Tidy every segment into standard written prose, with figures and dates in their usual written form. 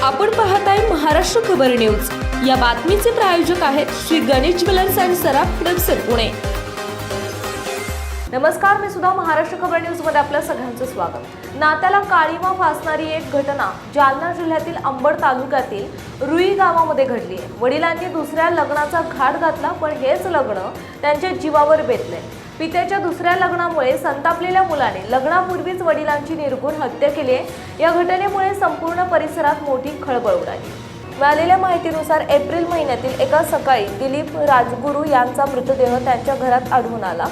आपण पाहताय महाराष्ट्र खबर न्यूज। या बातमीचे प्रायोजक आहेत श्री गणेश ज्वेलर्स अँड सराफ हडपसर पुणे। नमस्कार, मी सुद्धा महाराष्ट्र खबर न्यूज मध्ये आपल्या सगळ्यांचं स्वागत। नात्याला काळीमा फासणारी एक घटना जालना जिल्ह्यातील अंबड तालुक्यातील रुई गावामध्ये घडली आहे। वडिलांनी दुसऱ्या लग्नाचा घाट घातला, पण हेच लग्न त्यांच्या जीवावर बेतले। पित्याच्या दुसऱ्या लग्नामुळे संतापलेल्या मुलाने लग्नापूर्वीच वडिलांची निर्घृण हत्या केली आहे। या घटनेमुळे संपूर्ण परिसरात मोठी खळबळ उडाली। मिळालेल्या माहितीनुसार एप्रिल महिन्यातील एका सकाळी दिलीप राजगुरू यांचा मृतदेह त्यांच्या घरात आढळून आला।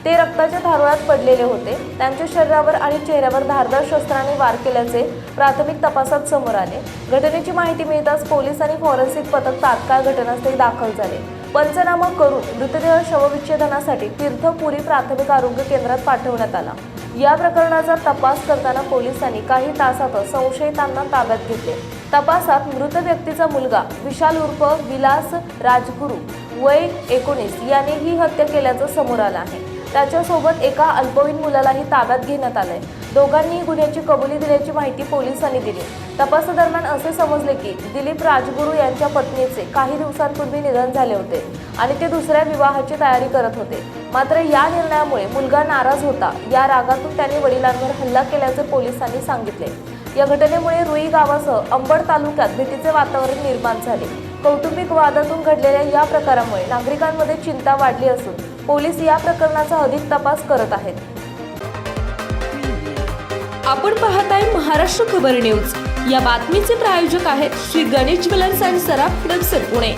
ते रक्ताच्या धारोळ्यात पडलेले होते। त्यांच्या शरीरावर आणि चेहऱ्यावर धारदार शस्त्राने वार केल्याचे प्राथमिक तपासात समोर आले। घटनेची माहिती मिळताच पोलीस आणि फॉरेन्सिक पथक तात्काळ घटनास्थळी दाखल झाले। पंचनामा करून मृतदेह शवविच्छेदनासाठी तीर्थपुरी प्राथमिक आरोग्य केंद्रात पाठवण्यात आला। या प्रकरणाचा तपास करताना पोलिसांनी काही तासातच संशयितांना ताब्यात घेतले। तपासात मृत व्यक्तीचा मुलगा विशाल उर्फ विलास राजगुरू वय 19 याने ही हत्या केल्याचं समोर आलं आहे। त्याच्यासोबत एका अल्पवयीन मुलालाही ताब्यात घेण्यात आलंय। दोघांनी गुन्ह्याची कबुली दिल्याची माहिती पोलिसांनी दिली। तपासादरम्यान असे समजले की दिलीप राजगुरू यांच्या पत्नीचे काही दिवसांपूर्वी निधन झाले होते आणि ते दुसऱ्या विवाहाची तयारी करत होते। मात्र या निर्णयामुळे मुलगा नाराज होता। या रागातून त्याने वडिलांवर हल्ला केल्याचे पोलिसांनी सांगितले। या घटनेमुळे रुई गावासह अंबड तालुक्यात भीतीचे वातावरण निर्माण झाले। कौटुंबिक वादातून घडलेल्या या प्रकारामुळे नागरिकांमध्ये चिंता वाढली असून पोलीस या प्रकरणाचा अधिक तपास करत आहेत। आपण पाहताय महाराष्ट्र खबर न्यूज। या बातमीचे प्रायोजक आहेत Shri Ganesh jewellers and Saraf Hadapsar Pune.